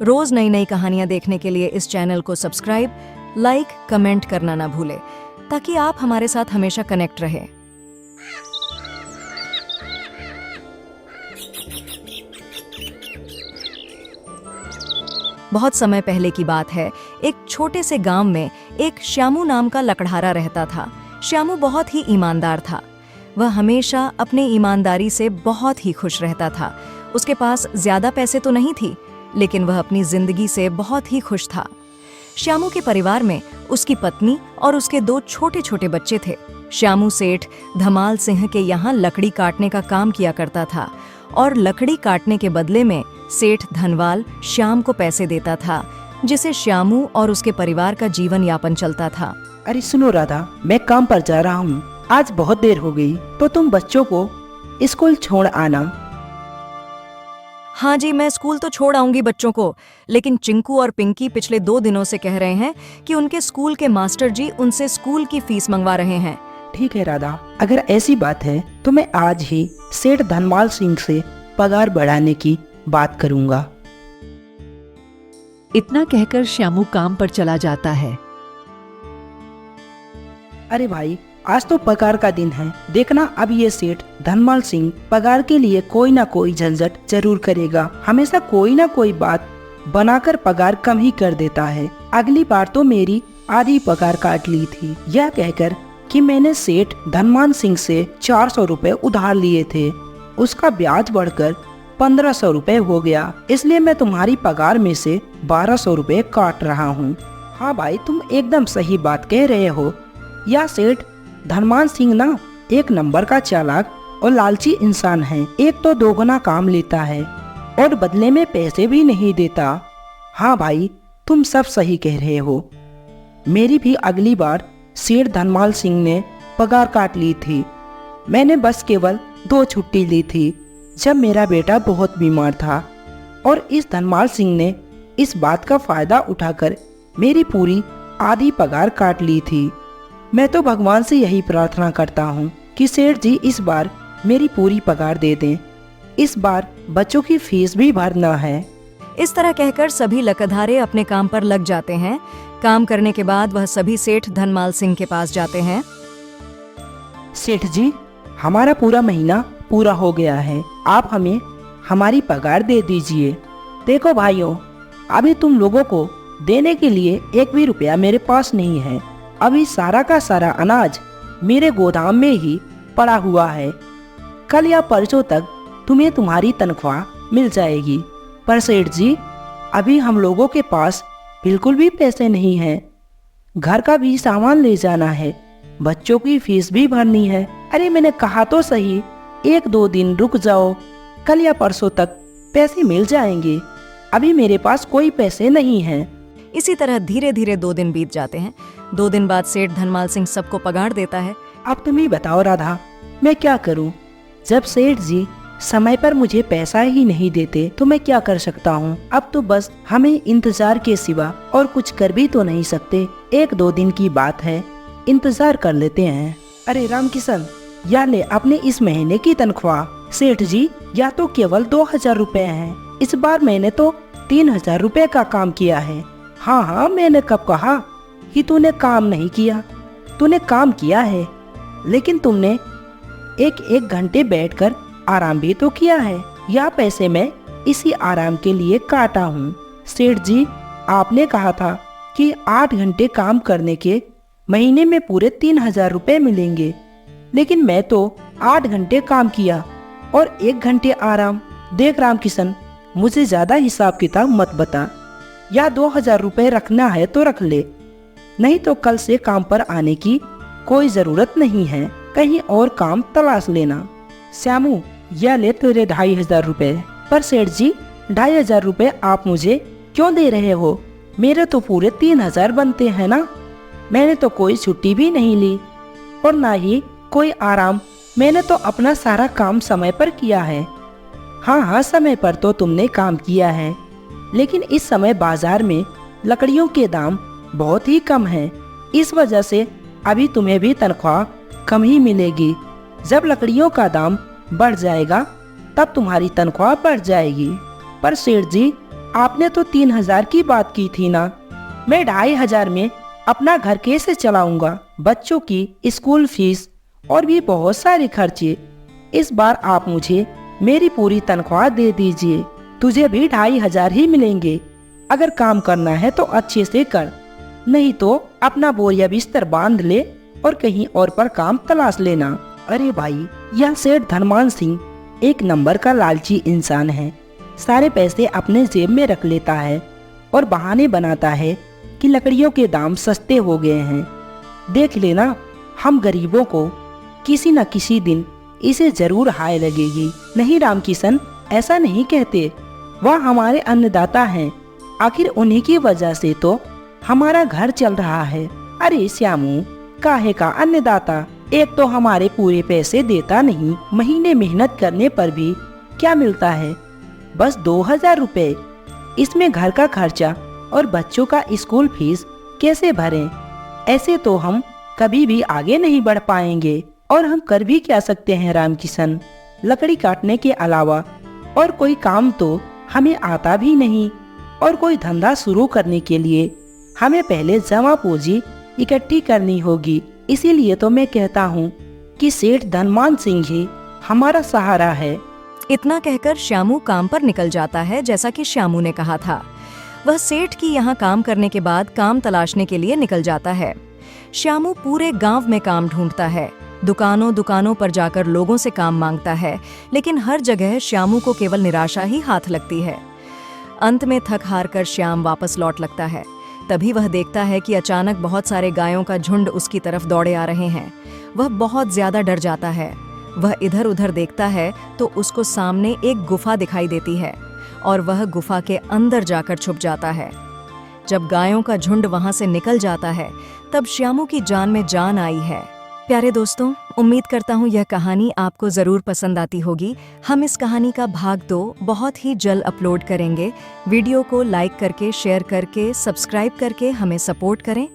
रोज नई नई कहानियां देखने के लिए इस चैनल को सब्सक्राइब, लाइक, कमेंट करना ना भूलें, ताकि आप हमारे साथ हमेशा कनेक्ट रहें। बहुत समय पहले की बात है। एक छोटे से गांव में एक श्यामू नाम का लकड़हारा रहता था। श्यामू बहुत ही ईमानदार था। वह हमेशा अपने ईमानदारी से बहुत ही खुश रहता था। उसके पास ज्यादा पैसे तो नहीं थी, लेकिन वह अपनी जिंदगी से बहुत ही खुश था। श्यामू के परिवार में उसकी पत्नी और उसके 2 छोटे छोटे बच्चे थे। श्यामू सेठ धमाल सिंह के यहाँ लकड़ी काटने का काम किया करता था और लकड़ी काटने के बदले में सेठ धनवाल श्याम को पैसे देता था, जिसे श्यामू और उसके परिवार का जीवन यापन चलता था। अरे सुनो राधा, मैं काम पर जा रहा हूँ। आज बहुत देर हो गई, तो तुम बच्चों को स्कूल छोड़ आना। हाँ जी, मैं स्कूल तो छोड़ आऊंगी बच्चों को, लेकिन चिंकू और पिंकी पिछले 2 दिनों से कह रहे हैं कि उनके स्कूल के मास्टर जी उनसे स्कूल की फीस मंगवा रहे हैं। ठीक है राधा, अगर ऐसी बात है तो मैं आज ही सेठ धनमाल सिंह से पगार बढ़ाने की बात करूंगा। इतना कहकर श्यामू काम पर चला जाता है। अरे भाई, आज तो पगार का दिन है। देखना अब ये सेठ धनमाल सिंह पगार के लिए कोई ना कोई झंझट जरूर करेगा। हमेशा कोई ना कोई बात बनाकर पगार कम ही कर देता है। अगली बार तो मेरी आधी पगार काट ली थी, यह कहकर कि मैंने सेठ धनमाल सिंह से 400 रुपए उधार लिए थे। उसका ब्याज बढ़कर 1500 रुपए हो गया, इसलिए मैं तुम्हारी पगार में से 1200 रुपए काट रहा हूँ। हाँ भाई, तुम एकदम सही बात कह रहे हो। यह सेठ धनमाल सिंह ना एक नंबर का चालाक और लालची इंसान है। एक तो दोगुना काम लेता है और बदले में पैसे भी नहीं देता। हाँ भाई, तुम सब सही कह रहे हो। मेरी भी अगली बार सेठ धनमाल सिंह ने पगार काट ली थी। मैंने बस केवल 2 छुट्टी ली थी, जब मेरा बेटा बहुत बीमार था, और इस धनमाल सिंह ने इस बात का फायदा उठाकर मेरी पूरी आधी पगार काट ली थी। मैं तो भगवान से यही प्रार्थना करता हूँ कि सेठ जी इस बार मेरी पूरी पगार दे दें। इस बार बच्चों की फीस भी भरना है। इस तरह कहकर सभी लकड़हारे अपने काम पर लग जाते हैं। काम करने के बाद वह सभी सेठ धनमाल सिंह के पास जाते हैं। सेठ जी, हमारा पूरा महीना पूरा हो गया है, आप हमें हमारी पगार दे दीजिए। देखो भाइयों, अभी तुम लोगों को देने के लिए 1 भी रुपया मेरे पास नहीं है। अभी सारा का सारा अनाज मेरे गोदाम में ही पड़ा हुआ है। कल या परसों तक तुम्हें तुम्हारी तनख्वाह मिल जाएगी। पर सेठ जी, अभी हम लोगों के पास बिल्कुल भी पैसे नहीं हैं। घर का भी सामान ले जाना है, बच्चों की फीस भी भरनी है। अरे मैंने कहा तो सही, 1-2 दिन रुक जाओ, कल या परसों तक पैसे मिल जाएंगे। अभी मेरे पास कोई पैसे नहीं हैं। इसी तरह धीरे धीरे 2 दिन बीत जाते हैं। 2 दिन बाद सेठ धनमाल सिंह सबको पगार देता है। अब तुम ही बताओ राधा, मैं क्या करूं? जब सेठ जी समय पर मुझे पैसा ही नहीं देते तो मैं क्या कर सकता हूं? अब तो बस हमें इंतजार के सिवा और कुछ कर भी तो नहीं सकते। 1-2 दिन की बात है, इंतजार कर लेते हैं। अरे रामकिशन, या ले अपने इस महीने की तनख्वाह। सेठ जी, या तो केवल 2000 रुपए है। इस बार मैंने तो 3000 रुपए का काम किया है। हाँ हाँ, मैंने कब कहा कि तूने काम नहीं किया? तूने काम किया है, लेकिन तुमने 1-1 घंटे बैठकर आराम भी तो किया है। यह पैसे मैं इसी आराम के लिए काटा हूँ। सेठ जी, आपने कहा था कि 8 घंटे काम करने के महीने में पूरे 3000 रुपए मिलेंगे, लेकिन मैं तो 8 घंटे काम किया और 1 घंटे आराम। देख रामकिशन, मुझे ज्यादा हिसाब किताब मत बता। या 2000 रुपए रखना है तो रख ले, नहीं तो कल से काम पर आने की कोई जरूरत नहीं है। कहीं और काम तलाश लेना। श्यामू, यह ले तेरे 2500 रुपए। पर सेठ जी, 2500 रुपए आप मुझे क्यों दे रहे हो? मेरे तो पूरे 3000 बनते हैं ना। मैंने तो कोई छुट्टी भी नहीं ली और ना ही कोई आराम। मैंने तो अपना सारा काम समय पर किया है। हाँ हाँ, समय पर तो तुमने काम किया है, लेकिन इस समय बाजार में लकड़ियों के दाम बहुत ही कम हैं। इस वजह से अभी तुम्हें भी तनख्वाह कम ही मिलेगी। जब लकड़ियों का दाम बढ़ जाएगा तब तुम्हारी तनख्वाह बढ़ जाएगी। पर सेठ जी, आपने तो 3,000 की बात की थी ना। मैं 2,500 में अपना घर कैसे चलाऊंगा? बच्चों की स्कूल फीस और भी बहुत सारे खर्चे। इस बार आप मुझे मेरी पूरी तनख्वाह दे दीजिए। तुझे भी 2,500 ही मिलेंगे। अगर काम करना है तो अच्छे से कर, नहीं तो अपना बोरिया बिस्तर बांध ले और कहीं और पर काम तलाश लेना। अरे भाई, यह सेठ धनमान सिंह एक नंबर का लालची इंसान है। सारे पैसे अपने जेब में रख लेता है और बहाने बनाता है कि लकड़ियों के दाम सस्ते हो गए हैं। देख लेना, हम गरीबों को किसी न किसी दिन इसे जरूर हाय लगेगी। नहीं रामकिशन, ऐसा नहीं कहते। वह हमारे अन्नदाता हैं। आखिर उन्हीं की वजह से तो हमारा घर चल रहा है। अरे श्यामू, काहे का अन्नदाता? एक तो हमारे पूरे पैसे देता नहीं। महीने मेहनत करने पर भी क्या मिलता है? बस 2,000 रुपए। इसमें घर का खर्चा और बच्चों का स्कूल फीस कैसे भरें? ऐसे तो हम कभी भी आगे नहीं बढ़ पाएंगे। और हम कर भी क्या सकते हैं रामकिशन? लकड़ी काटने के अलावा और कोई काम तो हमें आता भी नहीं। और कोई धंधा शुरू करने के लिए हमें पहले जमा पूंजी इकट्ठी करनी होगी। इसीलिए तो मैं कहता हूँ कि सेठ धनमान सिंह ही हमारा सहारा है। इतना कहकर श्यामू काम पर निकल जाता है, जैसा कि श्यामू ने कहा था। वह सेठ की यहाँ काम करने के बाद काम तलाशने के लिए निकल जाता है। श्यामू पूरे गांव में काम ढूंढता है, दुकानों दुकानों पर जाकर लोगों से काम मांगता है, लेकिन हर जगह श्यामू को केवल निराशा ही हाथ लगती है। अंत में थक हार कर श्याम वापस लौट लगता है। तभी वह देखता है कि अचानक बहुत सारे गायों का झुंड उसकी तरफ दौड़े आ रहे हैं। वह बहुत ज्यादा डर जाता है। वह इधर उधर देखता है तो उसको सामने एक गुफा दिखाई देती है और वह गुफा के अंदर जाकर छुप जाता है। जब गायों का झुंड वहां से निकल जाता है तब श्यामू की जान में जान आई है। प्यारे दोस्तों, उम्मीद करता हूँ यह कहानी आपको ज़रूर पसंद आती होगी। हम इस कहानी का भाग 2 बहुत ही जल्द अपलोड करेंगे। वीडियो को लाइक करके, शेयर करके, सब्सक्राइब करके हमें सपोर्ट करें।